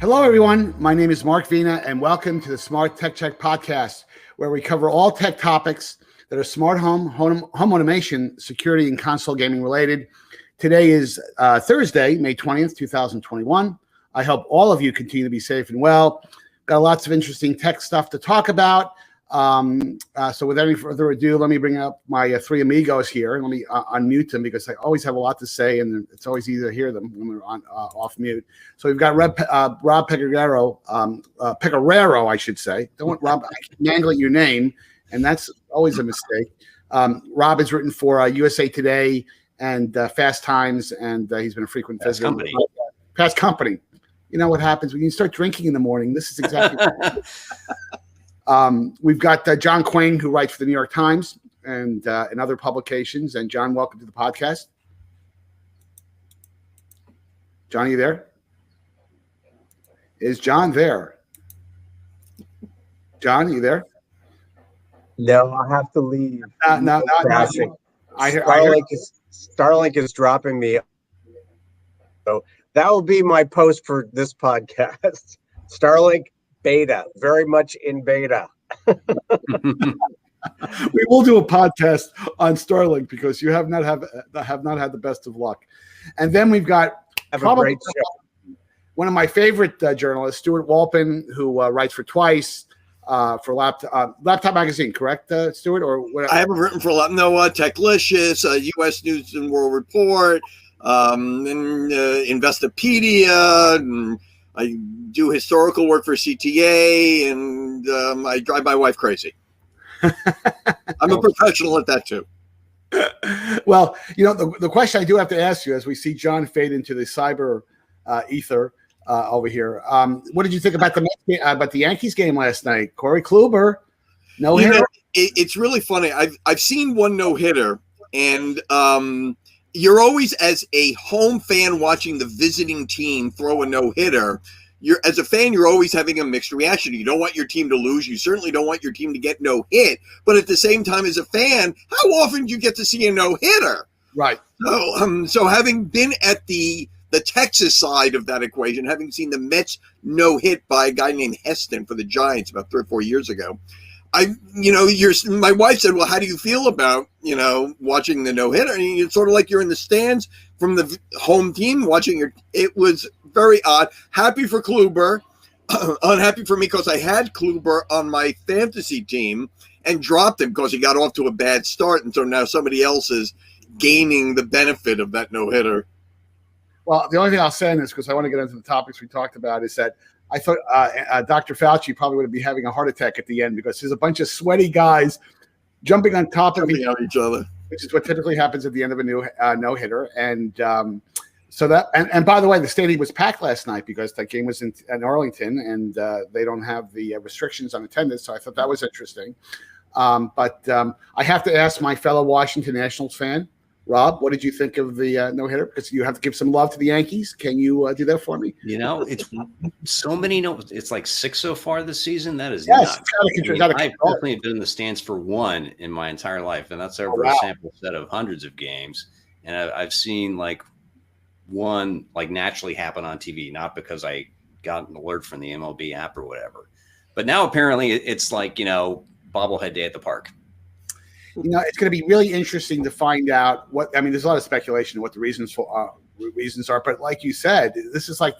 Hello, everyone. My name is Mark Vina, and welcome to the SmartTechCheck podcast, where we cover all tech topics that are smart home automation, security, and console gaming related. Today is Thursday, May 20th, 2021. I hope all of you continue to be safe and well. Got lots of interesting tech stuff to talk about. So with any further ado, let me bring up my three amigos here, and let me unmute them because I always have a lot to say, and it's always easy to hear them when we're on off mute. So we've got Rob Pegararo, Pegararo, I should say. Don't want Rob mangling your name, and that's always a mistake. Rob has written for USA Today and Fast Times, and he's been a frequent visitor. Fast Company. You know what happens when you start drinking in the morning? This is exactly what we've got John Quain, who writes for the New York Times and other publications. And John, welcome to the podcast. John, are you there? Is John there? John, are you there? No, I have to leave. No. Starlink is dropping me. So that will be my post for this podcast. Starlink beta, very much in beta. We will do a podcast on Starlink because you have not had the best of luck. And then we've got probably one of my favorite journalists, Stewart Wolpin, who writes for Twice for Laptop Magazine, correct, Stewart? Or what? I haven't written for a lot. No, Techlicious, U.S. News and World Report, and Investopedia, and I do historical work for CTA, and I drive my wife crazy. I'm a professional at that too. Well, you know, the question I do have to ask you, as we see John fade into the cyber ether over here, what did you think about the Yankees game last night? Corey Kluber, no hitter. It's really funny. I've seen one no hitter, and you're always, as a home fan watching the visiting team throw a no-hitter, as a fan, you're always having a mixed reaction. You don't want your team to lose. You certainly don't want your team to get no hit. But at the same time, as a fan, how often do you get to see a no-hitter? Right. So having been at the Texas side of that equation, having seen the Mets no-hit by a guy named Heston for the Giants about 3 or 4 years ago, my wife said, well, how do you feel about, watching the no-hitter? And it's sort of like you're in the stands from the home team watching it was very odd. Happy for Kluber, unhappy for me because I had Kluber on my fantasy team and dropped him because he got off to a bad start. And so now somebody else is gaining the benefit of that no-hitter. Well, the only thing I'll say in this, because I want to get into the topics we talked about, is that I thought Dr. Fauci probably would be having a heart attack at the end because there's a bunch of sweaty guys jumping on top of each other, which is what typically happens at the end of a no-hitter. And so that, and by the way, the stadium was packed last night because that game was in Arlington, and they don't have the restrictions on attendance. So I thought that was interesting. But I have to ask my fellow Washington Nationals fan, Rob, what did you think of the no-hitter? Because you have to give some love to the Yankees. Can you do that for me? It's so many. It's like 6 so far this season. That is nuts. I've definitely been in the stands for one in my entire life, and that's over a sample set of hundreds of games. And I've seen like one like naturally happen on TV, not because I got an alert from the MLB app or whatever. But now apparently it's like bobblehead day at the park. It's going to be really interesting to find out there's a lot of speculation of what the reasons are, but like you said, this is like,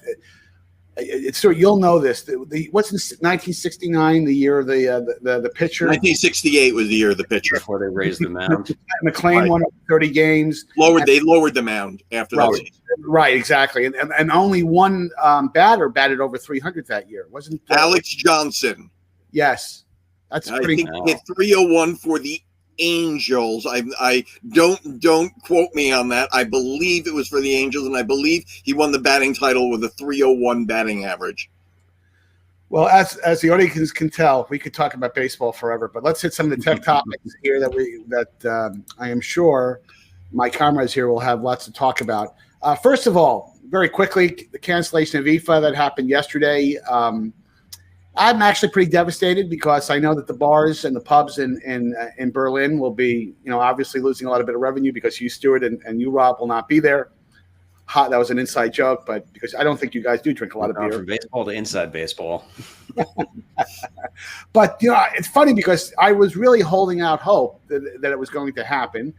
it's sort of, you'll know this. What's in 1969, the year of the pitcher? 1968 was the year of the pitcher. Before they raised the mound. McLean won 30 games. They lowered the mound after that season. Right, exactly. And only one batter batted over 300 that year. Wasn't Alex Johnson? Yes. That's pretty. I think he hit 301 for the Angels. I don't quote me on that. I believe it was for the Angels, and I believe he won the batting title with a 301 batting average. Well, as the audience can tell, we could talk about baseball forever, but let's hit some of the tech topics here that I am sure my comrades here will have lots to talk about. First of all, very quickly, the cancellation of IFA that happened yesterday. I'm actually pretty devastated because I know that the bars and the pubs in Berlin will be, obviously losing a lot of bit of revenue because you, Stewart, and you, Rob, will not be there. hot. That was an inside joke, but because I don't think you guys do drink a lot of beer. From baseball to inside baseball. But it's funny because I was really holding out hope that it was going to happen.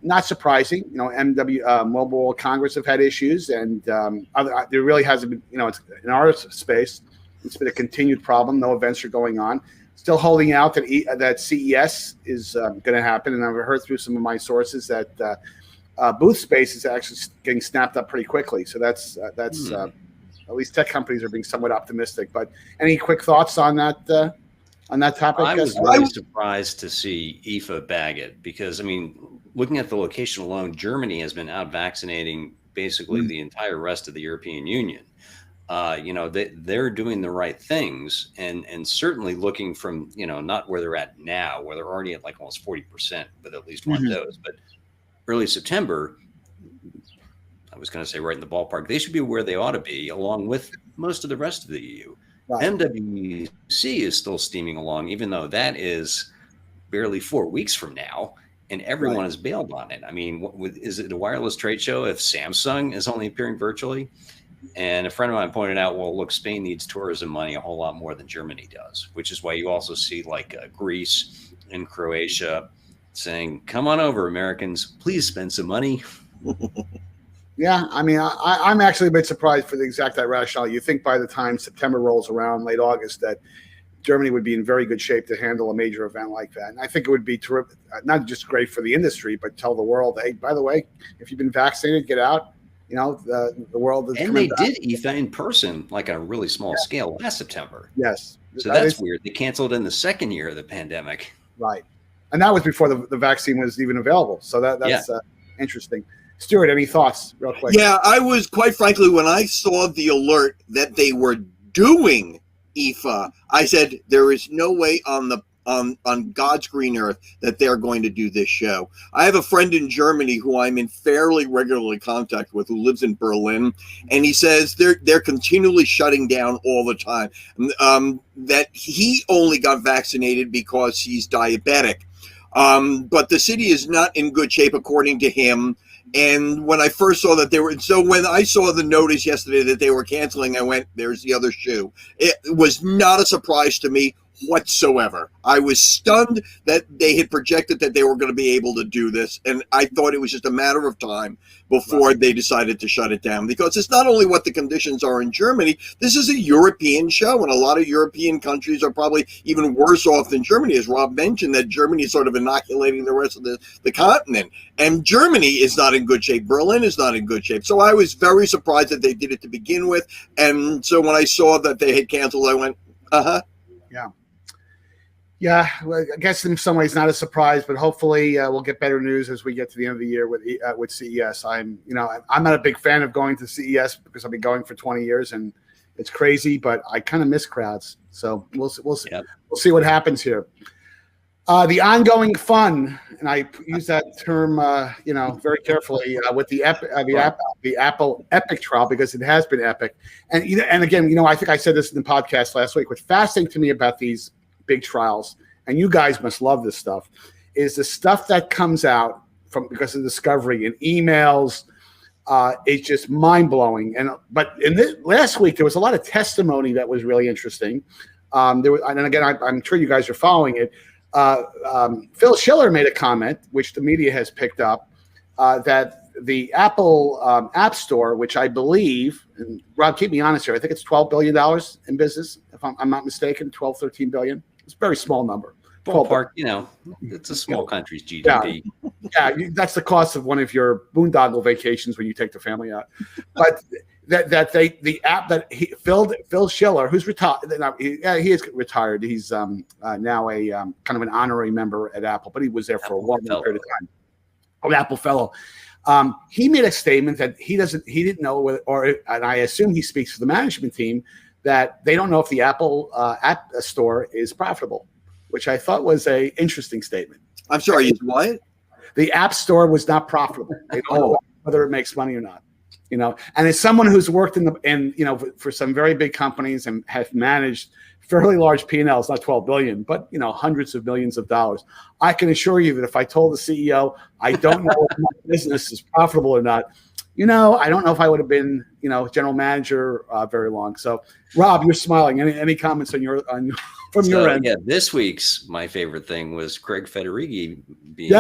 Not surprising, Mobile World Congress have had issues, and there really hasn't been. It's in our space. It's been a continued problem. No events are going on. Still holding out that CES is going to happen, and I've heard through some of my sources that booth space is actually getting snapped up pretty quickly. So that's at least tech companies are being somewhat optimistic. But any quick thoughts on that topic? I was really surprised to see IFA bag it because, looking at the location alone, Germany has been out vaccinating basically the entire rest of the European Union. They're doing the right things and certainly looking from, not where they're at now, where they're already at like almost 40% with at least one dose, but early September, I was going to say right in the ballpark, they should be where they ought to be along with most of the rest of the EU. Right. MWC is still steaming along, even though that is barely 4 weeks from now. And everyone has bailed on it. Is it a wireless trade show if Samsung is only appearing virtually? And a friend of mine pointed out, well, look, Spain needs tourism money a whole lot more than Germany does, which is why you also see like Greece and Croatia saying, come on over, Americans, please spend some money. Yeah, I'm actually a bit surprised for the exact rationale. You think by the time September rolls around, late August, that Germany would be in very good shape to handle a major event like that. And I think it would be terrific, not just great for the industry, but tell the world, hey, by the way, if you've been vaccinated, get out. The world is and they did IFA in person, like on a really small scale last September. Yes. So that's weird. They canceled in the second year of the pandemic. Right. And that was before the vaccine was even available. So that's interesting. Stewart, any thoughts real quick? Yeah, I was quite frankly, when I saw the alert that they were doing IFA, I said, there is no way on God's green earth that they're going to do this show. I have a friend in Germany who I'm in fairly regularly contact with who lives in Berlin, and he says they're continually shutting down all the time. That he only got vaccinated because he's diabetic. But the city is not in good shape according to him. And when I first saw that when I saw the notice yesterday that they were canceling, I went, there's the other shoe. It was not a surprise to me whatsoever. I was stunned that they had projected that they were going to be able to do this, and I thought it was just a matter of time before they decided to shut it down, because it's not only what the conditions are in Germany, this is a European show, and a lot of European countries are probably even worse off than Germany. As Rob mentioned, that Germany is sort of inoculating the rest of the continent, and Germany is not in good shape. Berlin is not in good shape. So I was very surprised that they did it to begin with, and so when I saw that they had canceled, I went, Yeah. Yeah, well, I guess in some ways not a surprise, but hopefully we'll get better news as we get to the end of the year with CES. I'm not a big fan of going to CES because I've been going for 20 years and it's crazy, but I kind of miss crowds. So we'll see. Yep. We'll see what happens here. The ongoing fun, and I use that term, very carefully with the Apple Epic trial, because it has been epic. And again, I think I said this in the podcast last week. What's fascinating to me about these big trials, and you guys must love this stuff, is the stuff that comes out because of discovery and emails. It's just mind blowing. But in this last week, there was a lot of testimony that was really interesting. And again, I'm sure you guys are following it. Phil Schiller made a comment, which the media has picked up, that the Apple App Store, which I believe, and Rob, keep me honest here, I think it's $12 billion in business, if I'm not mistaken, 12, 13 billion. It's a very small number. Ballpark, it's a small country's GDP. Yeah, that's the cost of one of your boondoggle vacations when you take the family out. But the app that Phil Schiller, who's retired, he is retired. He's now a kind of an honorary member at Apple, but he was there for a long period of time. An Apple fellow. He made a statement that he didn't know, and I assume he speaks for the management team, that they don't know if the Apple App Store is profitable, which I thought was a interesting statement. I'm sorry, is what? The App Store was not profitable. They don't know whether it makes money or not. And as someone who's worked for some very big companies and have managed fairly large P&Ls, not 12 billion, but hundreds of millions of dollars, I can assure you that if I told the CEO I don't know if my business is profitable or not, I don't know if I would have been, general manager very long. So, Rob, you're smiling. Any comments from your end? Yeah, this week's my favorite thing was Craig Federighi being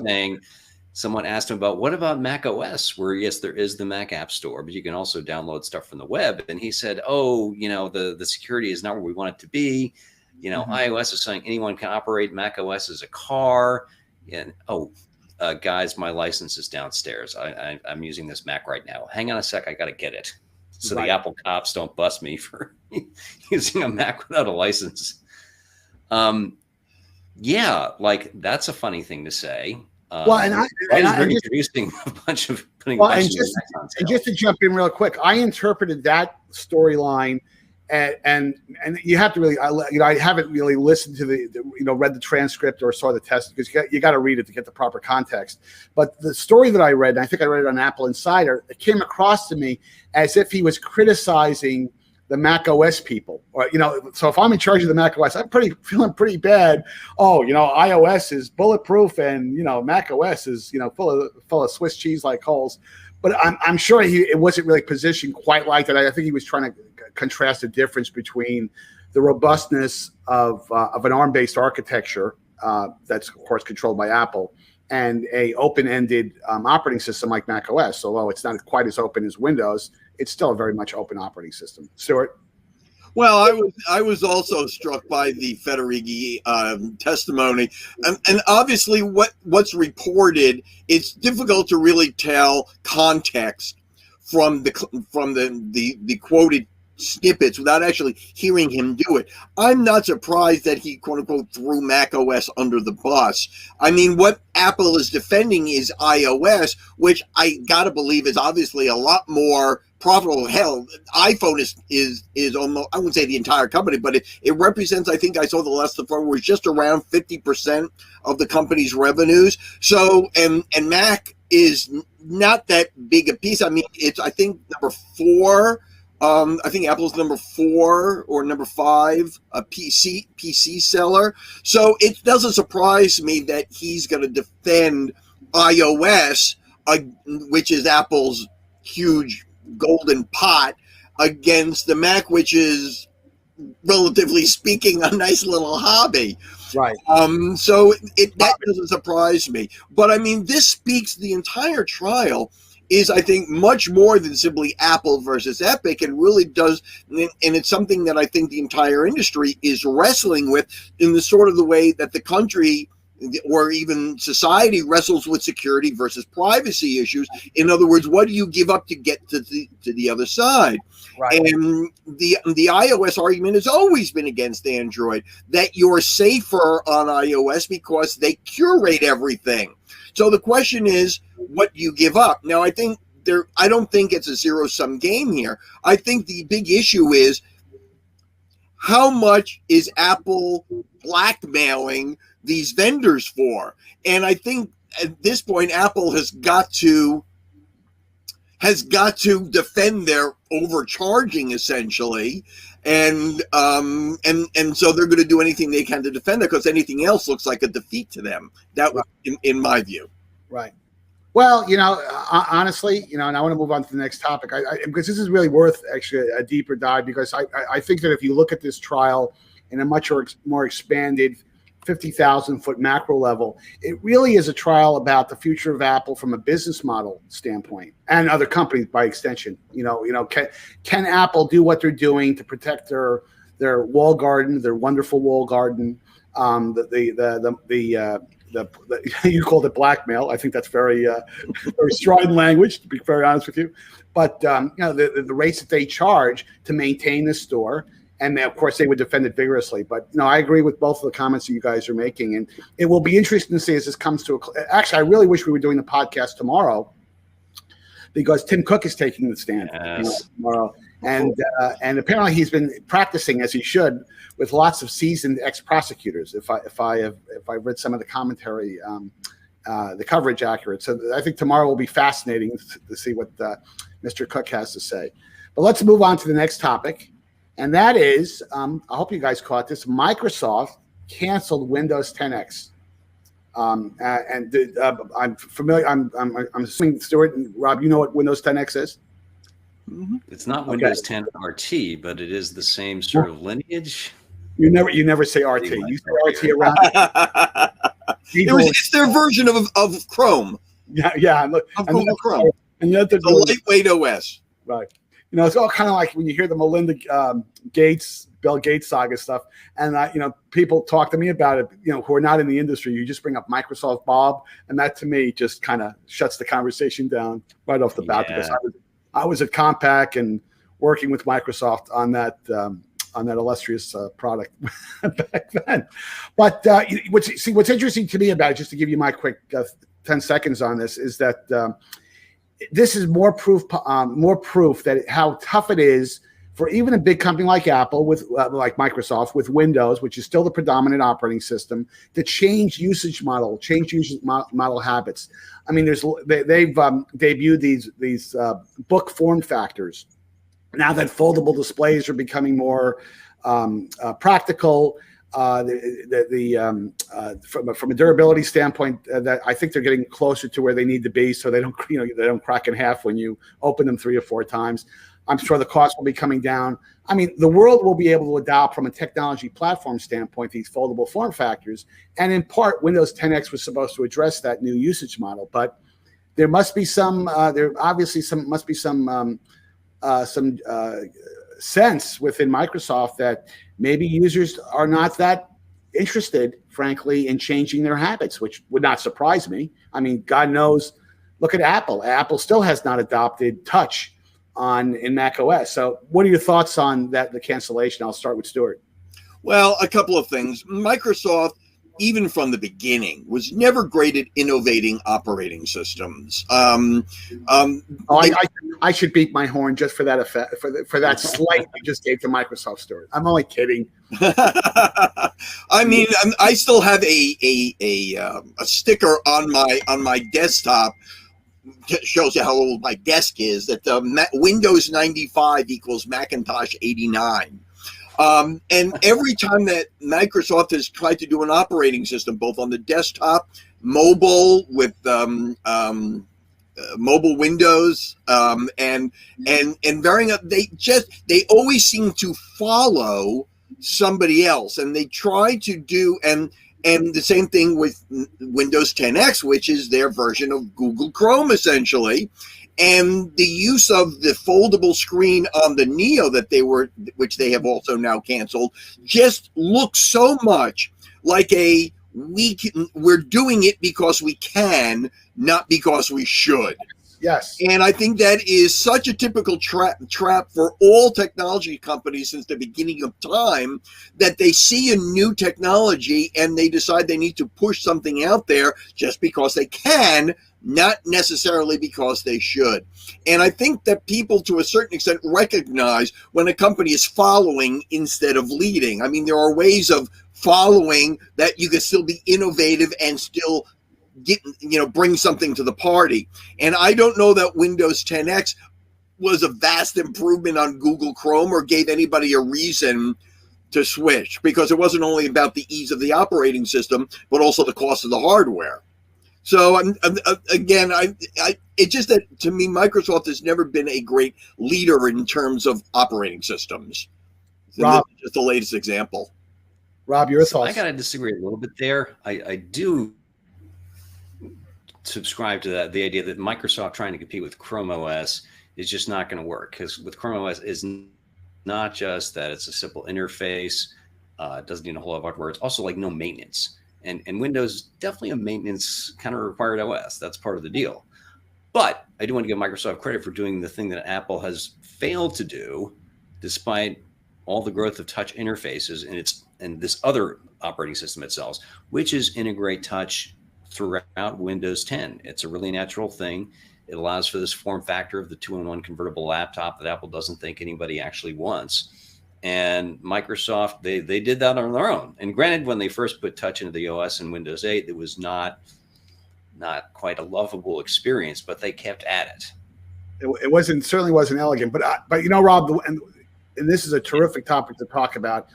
saying, someone asked him about what about Mac OS, where yes, there is the Mac App Store, but you can also download stuff from the web. And he said, the security is not where we want it to be. iOS is saying anyone can operate Mac OS as a car. And guys, my license is downstairs. I'm using this Mac right now. Hang on a sec, I got to get it. So the Apple cops don't bust me for using a Mac without a license. That's a funny thing to say. I'm introducing a bunch of just to jump in real quick, I interpreted that storyline, and you have to really, I haven't really listened to read the transcript or saw the test, because you got to read it to get the proper context. But the story that I read, and I think I read it on Apple Insider, it came across to me as if he was criticizing the Mac OS people, or so if I'm in charge of the Mac OS, I'm feeling pretty bad. iOS is bulletproof, and Mac OS is full of Swiss cheese like holes. But I'm sure it wasn't really positioned quite like that. I think he was trying to contrast the difference between the robustness of an ARM-based architecture that's of course controlled by Apple, and a open-ended operating system like Mac OS. Although it's not quite as open as Windows, it's still a very much open operating system. Stewart? Well, I was also struck by the Federighi testimony, and obviously what's reported, it's difficult to really tell context from the quoted snippets without actually hearing him do it. I'm not surprised that he, quote unquote, threw Mac OS under the bus. I mean, what Apple is defending is iOS, which I gotta believe is obviously a lot more profitable. Hell, iPhone is almost, I wouldn't say the entire company, but it represents, I think I saw the last report was just around 50% of the company's revenues. So, and Mac is not that big a piece. I mean, it's, I think, number 4. I think Apple's number 4 or number 5 a PC seller. So it doesn't surprise me that he's going to defend iOS, which is Apple's huge golden pot, against the Mac, which is, relatively speaking, a nice little hobby. Right. So that doesn't surprise me. But I mean, this speaks, the entire trial is, I think, much more than simply Apple versus Epic, and really does, and it's something that I think the entire industry is wrestling with in the sort of the way that the country or even society wrestles with security versus privacy issues. In other words, what do you give up to get to the other side? Right. And the iOS argument has always been against Android, that you're safer on iOS because they curate everything. So the question is, what do you give up? Now, I don't think it's a zero-sum game here. I think the big issue is, how much is Apple blackmailing these vendors for? And I think at this point, Apple has got to defend their overcharging, essentially, and so they're going to do anything they can to defend it, because anything else looks like a defeat to them. That was, in my view. Right. Well, honestly, and I want to move on to the next topic, because this is really worth actually a deeper dive, because I think that if you look at this trial in a much more expanded 50,000-foot macro level, it really is a trial about the future of Apple from a business model standpoint, and other companies by extension. Can Apple do what they're doing to protect their wall garden, their wonderful wall garden? You called it blackmail. I think that's very very strident language, to be very honest with you. But the rates that they charge to maintain the store, and of course they would defend it vigorously. But I agree with both of the comments that you guys are making, and it will be interesting to see as this comes to actually, I really wish we were doing the podcast tomorrow, because Tim Cook is taking the stand tomorrow, and apparently he's been practicing, as he should, with lots of seasoned ex-prosecutors. If I read some of the commentary, the coverage accurate. So I think tomorrow will be fascinating to see what Mr. Cook has to say. But let's move on to the next topic, and that is, I hope you guys caught this, Microsoft canceled Windows 10X. I'm familiar. I'm assuming Stewart and Rob, you know what Windows 10X is? It's not Windows 10 RT, but it is the same sort of lineage. You never say RT. You say RT around. It's their version of Chrome. Yeah. Of Google Chrome. And the lightweight OS. Right. It's all kind of like when you hear the Melinda Bill Gates saga stuff, and people talk to me about it, who are not in the industry. You just bring up Microsoft Bob, and that to me just kind of shuts the conversation down right off the bat, because I was at Compaq and working with Microsoft on that illustrious product back then. But what's interesting to me about it, just to give you my quick 10 seconds on this, is that this is more proof that how tough it is for even a big company like Apple, with like Microsoft, with Windows, which is still the predominant operating system, to change usage model habits. I mean, they've debuted these book form factors. Now that foldable displays are becoming more practical, from a durability standpoint, that I think they're getting closer to where they need to be, so they don't crack in half when you open them 3 or 4 times. I'm sure the cost will be coming down. I mean, the world will be able to adopt, from a technology platform standpoint, these foldable form factors, and in part, Windows 10X was supposed to address that new usage model. But there must be some sense within Microsoft that maybe users are not that interested, frankly, in changing their habits, which would not surprise me. I mean, God knows, look at Apple. Apple still has not adopted touch in Mac OS. So what are your thoughts on that, the cancellation? I'll start with Stewart. Well, a couple of things. Microsoft, even from the beginning, was never great at innovating operating systems. I should beat my horn just for that effect, for that slight you just gave to Microsoft, Stewart. I'm only kidding. I mean, I still have a sticker on my desktop that shows you how old my desk is, that Windows 95 equals Macintosh 89. And every time that Microsoft has tried to do an operating system, both on the desktop, mobile, with mobile Windows, and varying up, they always seem to follow somebody else, and they try to do and the same thing with Windows 10X, which is their version of Google Chrome, essentially. And the use of the foldable screen on the Neo which they have also now canceled, just looks so much like we're doing it because we can, not because we should. Yes. And I think that is such a typical trap for all technology companies since the beginning of time, that they see a new technology and they decide they need to push something out there just because they can, not necessarily because they should. And I think that people, to a certain extent, recognize when a company is following instead of leading. I mean, there are ways of following that you can still be innovative and still bring something to the party. And I don't know that Windows 10X was a vast improvement on Google Chrome or gave anybody a reason to switch, because it wasn't only about the ease of the operating system, but also the cost of the hardware. So again, it's just that, to me, Microsoft has never been a great leader in terms of operating systems. Rob, this is just the latest example. Rob, your thoughts? I got to disagree a little bit there. I do subscribe to the idea that Microsoft trying to compete with Chrome OS is just not going to work, because with Chrome OS is not just that it's a simple interface, it doesn't need a whole lot of hardware, it's also like no maintenance. And Windows, definitely a maintenance kind of required OS. That's part of the deal. But I do want to give Microsoft credit for doing the thing that Apple has failed to do, despite all the growth of touch interfaces and this other operating system it sells, which is integrate touch throughout Windows 10. It's a really natural thing. It allows for this form factor of the 2-in-1 convertible laptop that Apple doesn't think anybody actually wants. And Microsoft, they did that on their own. And granted, when they first put touch into the OS in Windows 8, it was not quite a lovable experience, but they kept at it. It certainly wasn't elegant. But Rob, and this is a terrific topic to talk about.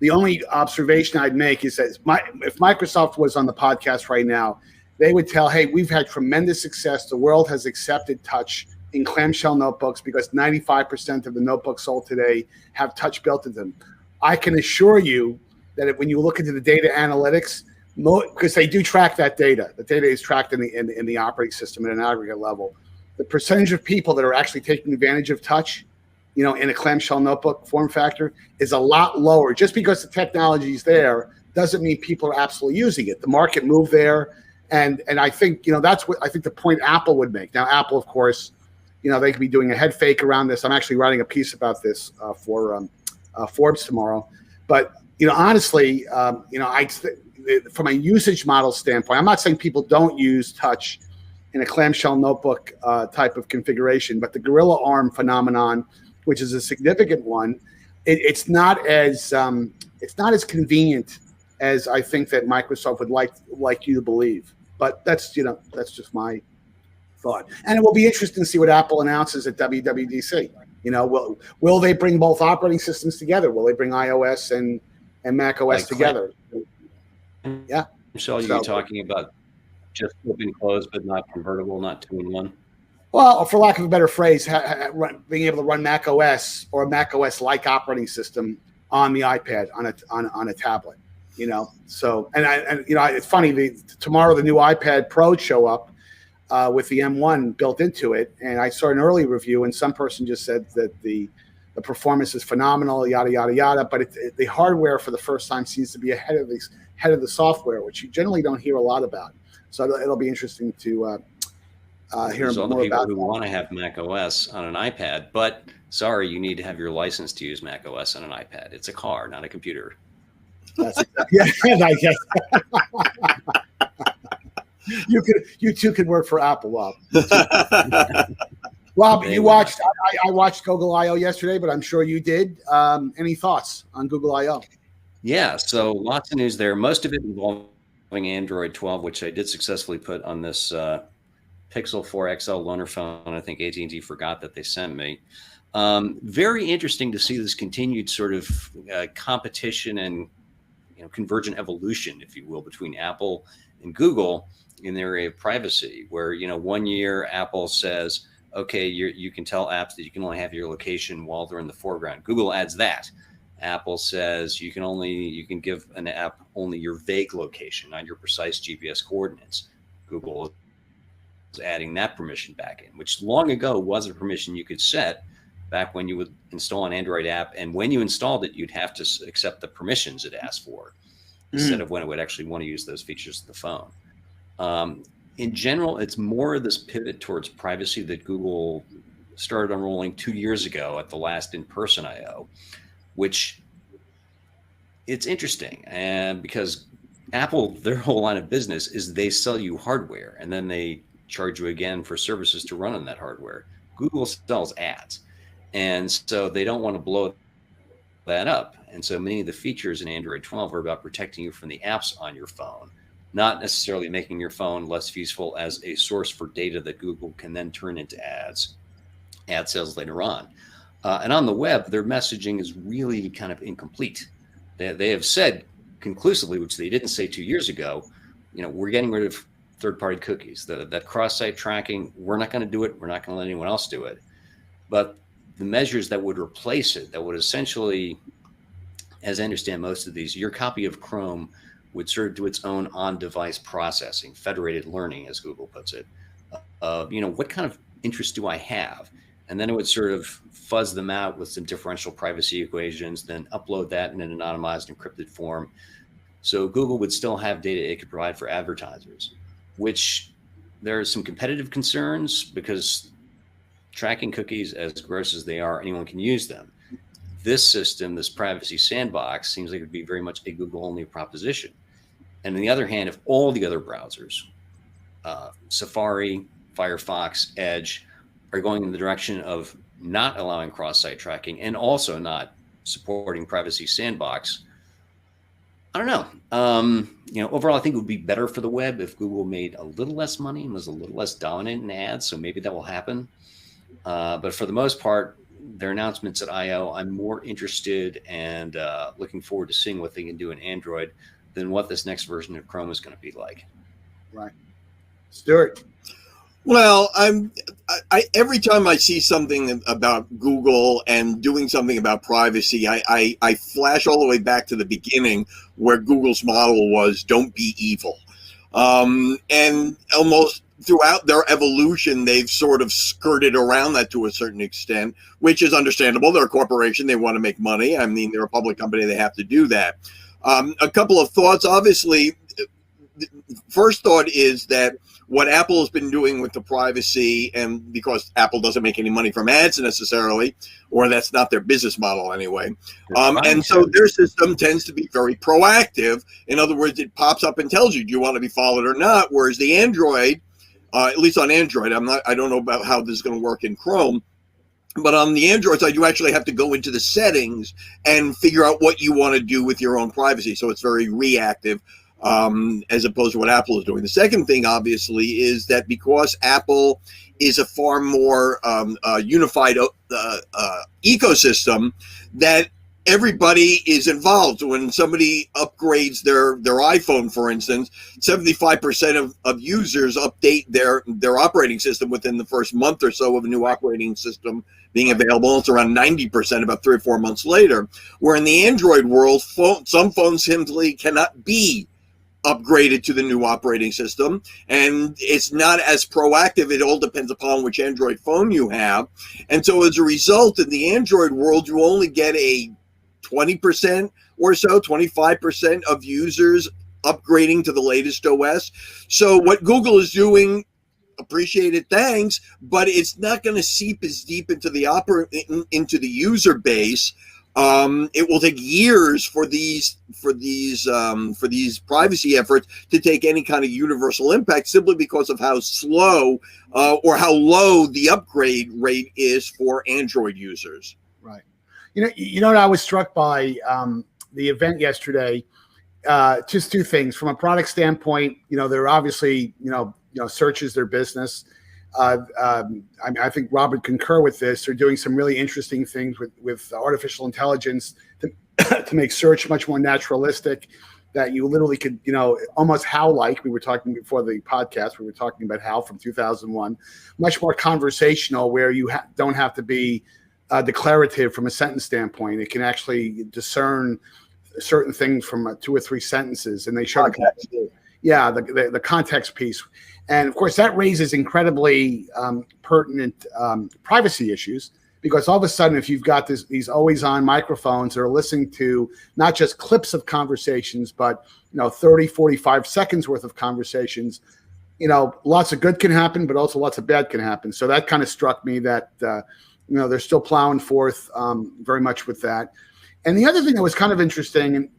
The only observation I'd make is that if Microsoft was on the podcast right now, they would tell, hey, we've had tremendous success. The world has accepted touch in clamshell notebooks because 95% of the notebooks sold today have touch built into them. I can assure you that when you look into the data analytics, because they do track that data, the data is tracked in the operating system at an aggregate level. The percentage of people that are actually taking advantage of touch, in a clamshell notebook form factor is a lot lower. Just because the technology is there doesn't mean people are absolutely using it. The market moved there. And I think, that's what I think the point Apple would make. Now, Apple, of course, they could be doing a head fake around this. I'm actually writing a piece about this for Forbes tomorrow. But, honestly, from a usage model standpoint, I'm not saying people don't use touch in a clamshell notebook type of configuration, but the Gorilla Arm phenomenon, which is a significant one, it's not as convenient as I think that Microsoft would like you to believe. But that's just my thought. And it will be interesting to see what Apple announces at WWDC. Will they bring both operating systems together? Will they bring iOS and Mac OS together? Yeah. Michelle, you're talking about just open close, but not convertible, not 2-in-1. Well, for lack of a better phrase, being able to run Mac OS or a Mac OS like operating system on the iPad on a tablet. So it's funny. Tomorrow the new iPad Pro show up with the M1 built into it, and I saw an early review, and some person just said that the performance is phenomenal, yada yada yada. But the hardware for the first time seems to be ahead of the software, which you generally don't hear a lot about. So it'll be interesting to hear There's all more the people about who that. want to have Mac OS on an iPad, but sorry, you need to have your license to use Mac OS on an iPad. It's a car, not a computer. I guess. You two could work for Apple, Rob. Rob, you watched. I watched Google I/O yesterday, but I'm sure you did. Any thoughts on Google I/O? Yeah, so lots of news there. Most of it involving Android 12, which I did successfully put on this Pixel 4 XL loaner phone. I think AT&T forgot that they sent me. Very interesting to see this continued sort of competition and convergent evolution, if you will, between Apple and Google in the area of privacy, where 1 year Apple says, okay, you can tell apps that you can only have your location while they're in the foreground. Google adds that. Apple says you can give an app only your vague location, not your precise GPS coordinates. Google is adding that permission back in, which long ago was a permission you could set back when you would install an Android app. And when you installed it, you'd have to accept the permissions it asked for instead of when it would actually want to use those features of the phone. In general, it's more of this pivot towards privacy that Google started unrolling 2 years ago at the last in-person I/O, which it's interesting. And because Apple, their whole line of business is they sell you hardware and then they charge you again for services to run on that hardware. Google sells ads. And so they don't want to blow that up. And so many of the features in Android 12 are about protecting you from the apps on your phone, not necessarily making your phone less useful as a source for data that Google can then turn into ad sales later on. And on the web, their messaging is really kind of incomplete. They have said conclusively, which they didn't say 2 years ago, we're getting rid of third-party cookies. That cross-site tracking, we're not going to do it. We're not going to let anyone else do it. But the measures that would replace it, that would essentially, as I understand most of these, your copy of Chrome would sort of do its own on-device processing, federated learning, as Google puts it. What kind of interest do I have? And then it would sort of fuzz them out with some differential privacy equations, then upload that in an anonymized, encrypted form. So Google would still have data it could provide for advertisers, which there are some competitive concerns because tracking cookies, as gross as they are, anyone can use them. This system, this privacy sandbox, seems like it would be very much a Google-only proposition. And on the other hand, if all the other browsers, Safari, Firefox, Edge, are going in the direction of not allowing cross-site tracking and also not supporting privacy sandbox, I don't know. Overall, I think it would be better for the web if Google made a little less money and was a little less dominant in ads. So maybe that will happen. But for the most part, their announcements at I/O, I'm more interested and looking forward to seeing what they can do in Android than what this next version of Chrome is going to be like. Right. Stewart. Well, I every time I see something about Google and doing something about privacy, I flash all the way back to the beginning where Google's model was don't be evil. And almost throughout their evolution, they've sort of skirted around that to a certain extent, which is understandable. They're a corporation. They want to make money. I mean, they're a public company. They have to do that. A couple of thoughts. Obviously, first thought is that what Apple has been doing with the privacy, and because Apple doesn't make any money from ads necessarily, or that's not their business model anyway. And so their system tends to be very proactive. In other words, it pops up and tells you, do you want to be followed or not? Whereas the Android, at least on Android, I don't know about how this is going to work in Chrome, but on the Android side, you actually have to go into the settings and figure out what you want to do with your own privacy. So it's very reactive. As opposed to what Apple is doing. The second thing, obviously, is that because Apple is a far more unified ecosystem, that everybody is involved. When somebody upgrades their iPhone, for instance, 75% of users update their operating system within the first month or so of a new operating system being available. It's around 90% about 3 or 4 months later. Where in the Android world, some phones simply cannot be upgraded to the new operating system, and it's not as proactive. It all depends upon which Android phone you have. And so as a result, in the Android world, you only get a 20% or so, 25% of users upgrading to the latest OS. So what Google is doing, appreciate it, thanks, but it's not going to seep as deep into the user base. It will take years for these privacy efforts to take any kind of universal impact, simply because of how slow or how low the upgrade rate is for Android users. Right. You know what I was struck by the event yesterday. Just two things from a product standpoint. They're obviously search is their business. I think Rob would concur with this. They're doing some really interesting things with artificial intelligence to make search much more naturalistic, that you literally could, almost HAL-like. We were talking before the podcast. We were talking about HAL from 2001, much more conversational, where you don't have to be declarative from a sentence standpoint. It can actually discern certain things from 2 or 3 sentences, and they show the context piece. And of course, that raises incredibly pertinent privacy issues, because all of a sudden, if you've got these always-on microphones that are listening to not just clips of conversations, but 30, 45 seconds worth of conversations, lots of good can happen, but also lots of bad can happen. So that kind of struck me that they're still plowing forth very much with that. And the other thing that was kind of interesting, and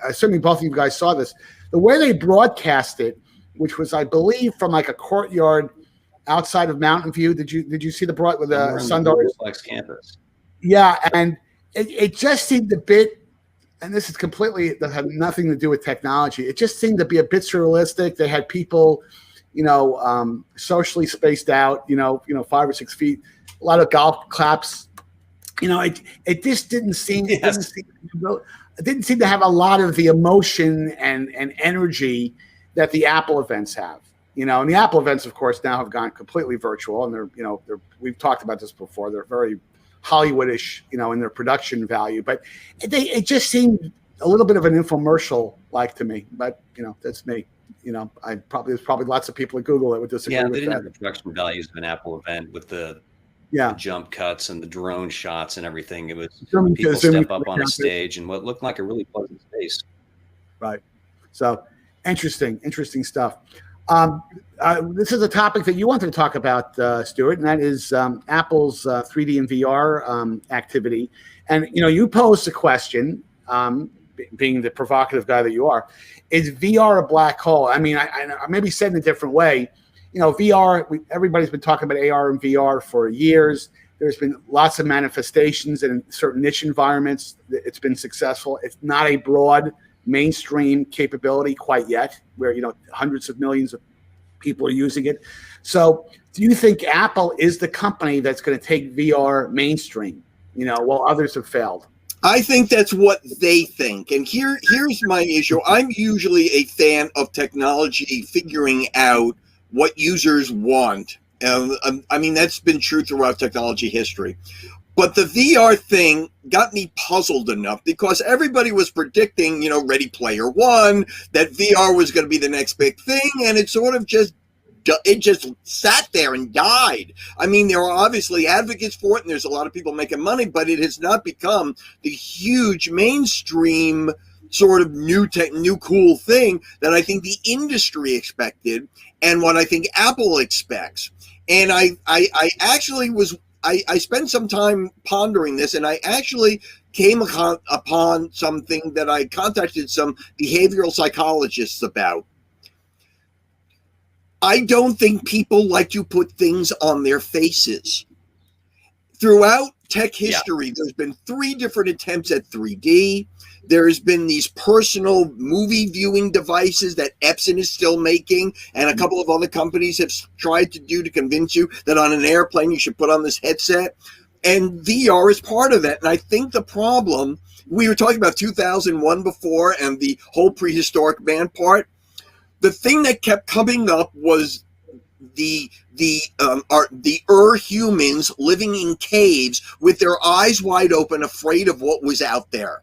assuming both of you guys saw this, the way they broadcast it, which was, I believe, from like a courtyard outside of Mountain View. Did you see the with the Sundar campus? Yeah, and it just seemed a bit, and this is completely, that had nothing to do with technology. It just seemed to be a bit surrealistic. They had people, socially spaced out, 5 or 6 feet, a lot of golf claps. It just didn't seem. Yes. It didn't seem to have a lot of the emotion and energy that the Apple events have, and the Apple events, of course, now have gone completely virtual, and they're we've talked about this before. They're very Hollywoodish, in their production value, but it just seemed a little bit of an infomercial like to me. But that's me. There's probably lots of people at Google that would disagree with that. Yeah, they didn't have the production values of an Apple event with the jump cuts and the drone shots and everything. It was people step up on a stage in what looked like a really pleasant space. Right. So interesting stuff. This is a topic that you wanted to talk about, Stewart, and that is Apple's 3D and VR activity. And, you posed a question, being the provocative guy that you are, is VR a black hole? I mean, I maybe said in a different way. VR, everybody's been talking about AR and VR for years. There's been lots of manifestations in certain niche environments. It's been successful. It's not a broad mainstream capability quite yet, where hundreds of millions of People are using it. So do you think Apple is the company that's going to take VR mainstream, while others have failed? I think that's what they think. And here's my issue. I'm usually a fan of technology figuring out what users want. I mean, that's been true throughout technology history. But the VR thing got me puzzled enough because everybody was predicting, Ready Player One, that VR was going to be the next big thing. And it sort of just sat there and died. I mean, there are obviously advocates for it, and there's a lot of people making money, but it has not become the huge mainstream sort of new cool thing that I think the industry expected and what I think Apple expects. And I spent some time pondering this, and I actually came upon something that I contacted some behavioral psychologists about. I don't think people like to put things on their faces. Throughout tech history, There's been 3 different attempts at 3D. There's been these personal movie viewing devices that Epson is still making, and a couple of other companies have tried to do to convince you that on an airplane you should put on this headset. And VR is part of that. And I think the problem, we were talking about 2001 before and the whole prehistoric man part. The thing that kept coming up was the humans living in caves with their eyes wide open, afraid of what was out there.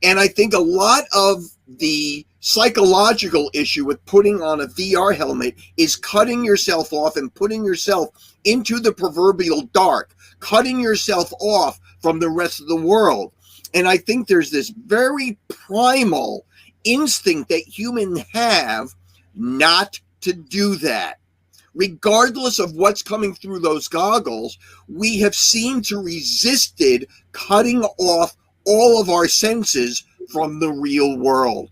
And I think a lot of the psychological issue with putting on a VR helmet is cutting yourself off and putting yourself into the proverbial dark, cutting yourself off from the rest of the world. And I think there's this very primal instinct that humans have not to do that. Regardless of what's coming through those goggles, we have seemed to resisted cutting off all of our senses from the real world.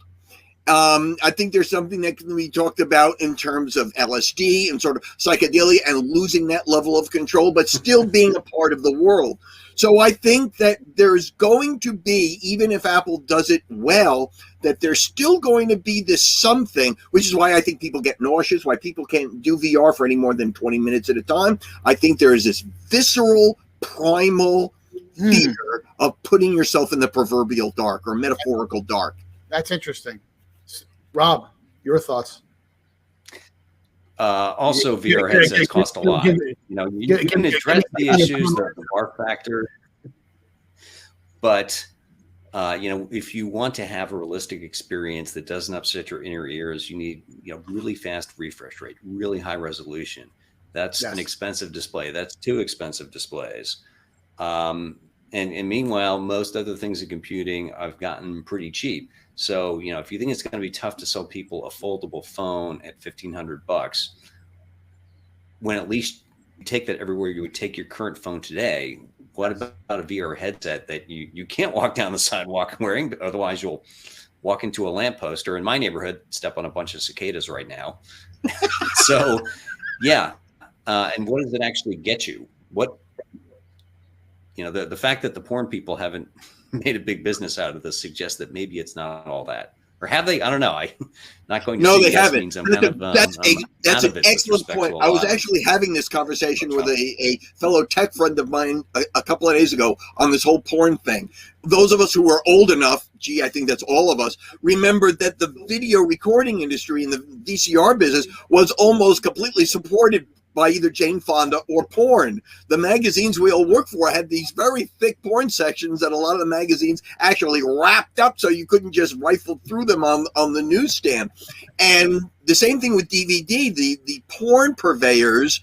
I think there's something that can be talked about in terms of LSD and sort of psychedelia and losing that level of control, but still being a part of the world. So I think that there's going to be, even if Apple does it well, that there's still going to be this something, which is why I think people get nauseous, why people can't do VR for any more than 20 minutes at a time. I think there is this visceral, primal fear of putting yourself in the proverbial dark or metaphorical dark. That's interesting. Rob, your thoughts? Also, VR headsets cost a lot. You can address the issues, the bar factor, but if you want to have a realistic experience that doesn't upset your inner ears, you need really fast refresh rate, really high resolution. That's an expensive display. That's 2 expensive displays. And meanwhile, most other things in computing I've gotten pretty cheap. So, if you think it's going to be tough to sell people a foldable phone at $1,500, when at least you take that everywhere you would take your current phone today, what about a VR headset that you can't walk down the sidewalk wearing, but otherwise you'll walk into a lamppost, or in my neighborhood, step on a bunch of cicadas right now. So, and what does it actually get you? What, the fact that the porn people haven't made a big business out of this suggests that maybe it's not all that. Or have they? I don't know. I'm not going to No, say they yes haven't. means I'm kind of, that's an excellent point. I was actually having this conversation with a fellow tech friend of mine a couple of days ago on this whole porn thing. Those of us who are old enough, I think that's all of us, remembered that the video recording industry in the VCR business was almost completely supported by either Jane Fonda or porn. The magazines we all worked for had these very thick porn sections that a lot of the magazines actually wrapped up so you couldn't just rifle through them on the newsstand. And the same thing with DVD. The porn purveyors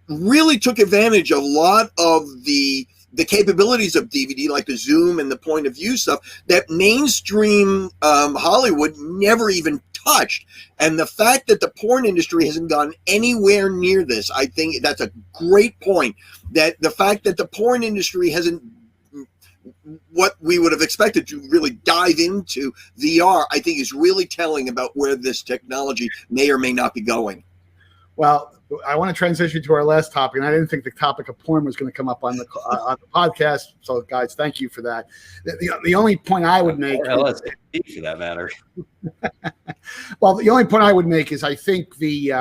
really took advantage of a lot of the capabilities of DVD, like the zoom and the point of view stuff that mainstream Hollywood never even touched. And the fact that the porn industry hasn't gone anywhere near this, I think that's a great point. That the fact that the porn industry hasn't what we would have expected to really dive into VR, I think is really telling about where this technology may or may not be going. Well, I want to transition to our last topic, and I didn't think the topic of porn was going to come up on the podcast. So, guys, thank you for that. The only point I would make, for that matter. Well, the only point I would make is I think the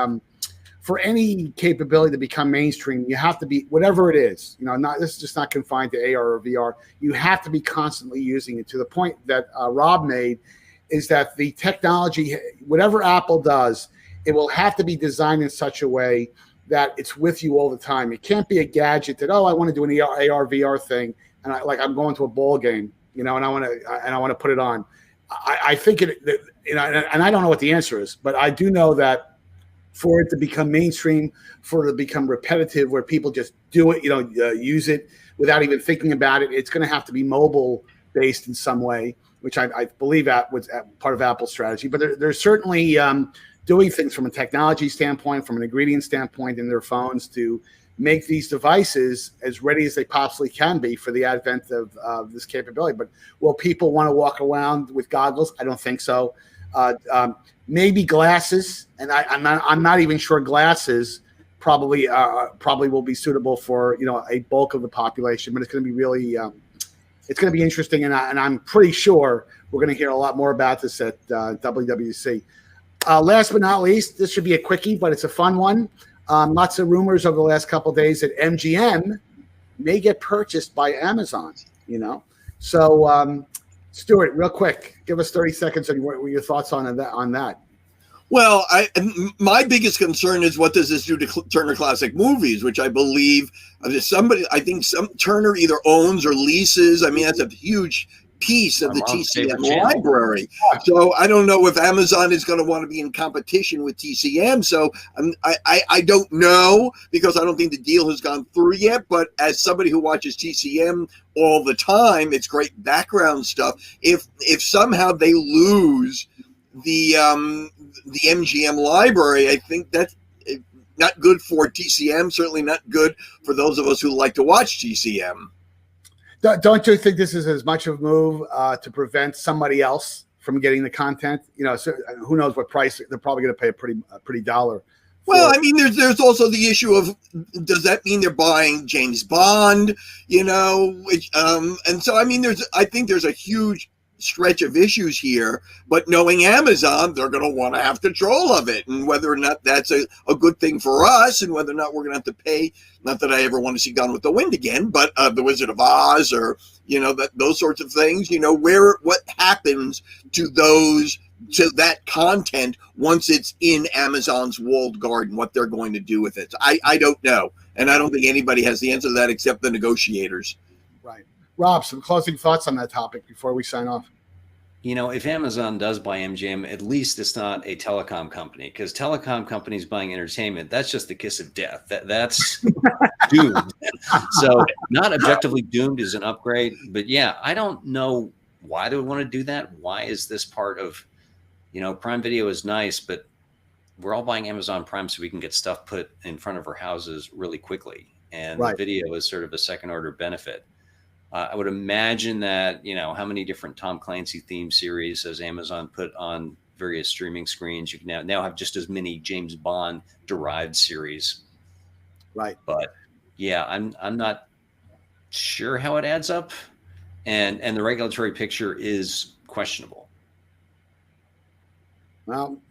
for any capability to become mainstream, you have to be, whatever it is, this is just not confined to AR or VR. You have to be constantly using it, to the point that Rob made, is that the technology, whatever Apple does, it will have to be designed in such a way that it's with you all the time. It can't be a gadget that, I want to do an AR VR thing, and I'm going to a ball game, and I want to put it on. I think and I don't know what the answer is, but I do know that for it to become mainstream, for it to become repetitive, where people just do it, use it without even thinking about it, it's going to have to be mobile based in some way, which I believe that was part of Apple's strategy. But there's certainly doing things from a technology standpoint, from an ingredient standpoint in their phones, to make these devices as ready as they possibly can be for the advent of this capability. But will people want to walk around with goggles? I don't think so. Maybe glasses, and I'm not even sure glasses probably will be suitable for a bulk of the population. But it's going to be really it's going to be interesting, and I'm pretty sure we're going to hear a lot more about this at WWDC. Last but not least, this should be a quickie, but it's a fun one. Lots of rumors over the last couple of days that MGM may get purchased by Amazon. So Stewart, real quick, give us 30 seconds on what were your thoughts on that. Well, my biggest concern is, what does this do to Turner Classic Movies, which I believe some Turner either owns or leases. I mean, that's a huge piece of the TCM library. So I don't know if Amazon is going to want to be in competition with TCM. So I don't know, because I don't think the deal has gone through yet. But as somebody who watches TCM all the time, it's great background stuff. If somehow they lose the MGM library, I think that's not good for TCM. Certainly not good for those of us who like to watch TCM. Don't you think this is as much of a move to prevent somebody else from getting the content? So who knows what price they're probably going to pay a pretty dollar. Well, I mean, there's also the issue of, does that mean they're buying James Bond? Which and so I mean, I think there's a huge stretch of issues here, but knowing Amazon, they're going to want to have control of it, and whether or not that's a good thing for us, and whether or not we're going to have to pay. Not that I ever want to see Gone with the Wind again, but The Wizard of Oz, or those sorts of things. What happens to that content once it's in Amazon's walled garden, what they're going to do with it. I don't know, and I don't think anybody has the answer to that except the negotiators. Right. Rob, some closing thoughts on that topic before we sign off. If Amazon does buy MGM, at least it's not a telecom company, because telecom companies buying entertainment, that's just the kiss of death. That's doomed. So not objectively doomed is an upgrade, but yeah, I don't know why they would want to do that. Why is this part of, Prime Video is nice, but we're all buying Amazon Prime so we can get stuff put in front of our houses really quickly. And right. The video is sort of a second order benefit. I would imagine that, how many different Tom Clancy themed series has Amazon put on various streaming screens? You can now have just as many James Bond derived series. Right. But yeah, I'm not sure how it adds up. And the regulatory picture is questionable. Well,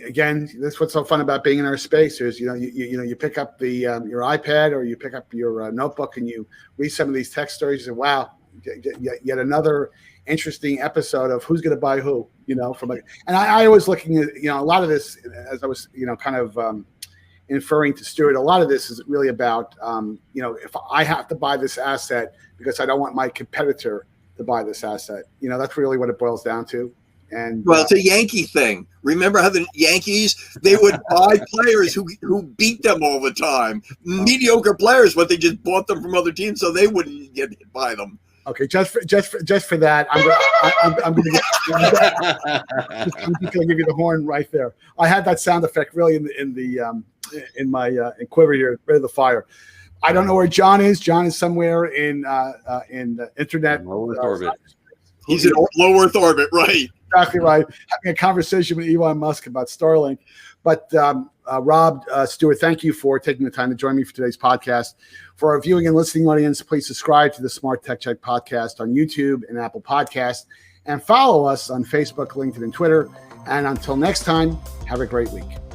again, that's what's so fun about being in our space is, you pick up the your iPad or you pick up your notebook and you read some of these tech stories and wow, yet another interesting episode of who's going to buy who, and I was looking at, a lot of this as I was, kind of inferring to Stewart, a lot of this is really about, if I have to buy this asset because I don't want my competitor to buy this asset, that's really what it boils down to. And well, it's a Yankee thing. Remember how the Yankees, they would buy players who beat them all the time, mediocre players, but they just bought them from other teams so they wouldn't get hit by them. Okay, just for that, I'm going to give you the horn right there. I had that sound effect really in my quiver here, ready to fire. I don't know where John is. John is somewhere in the internet. Low Earth orbit. He's in low Earth orbit, right? Exactly right. Having a conversation with Elon Musk about Starlink. But Rob, Stewart, thank you for taking the time to join me for today's podcast. For our viewing and listening audience, please subscribe to the Smart Tech Check podcast on YouTube and Apple Podcasts, and follow us on Facebook, LinkedIn, and Twitter. And until next time, have a great week.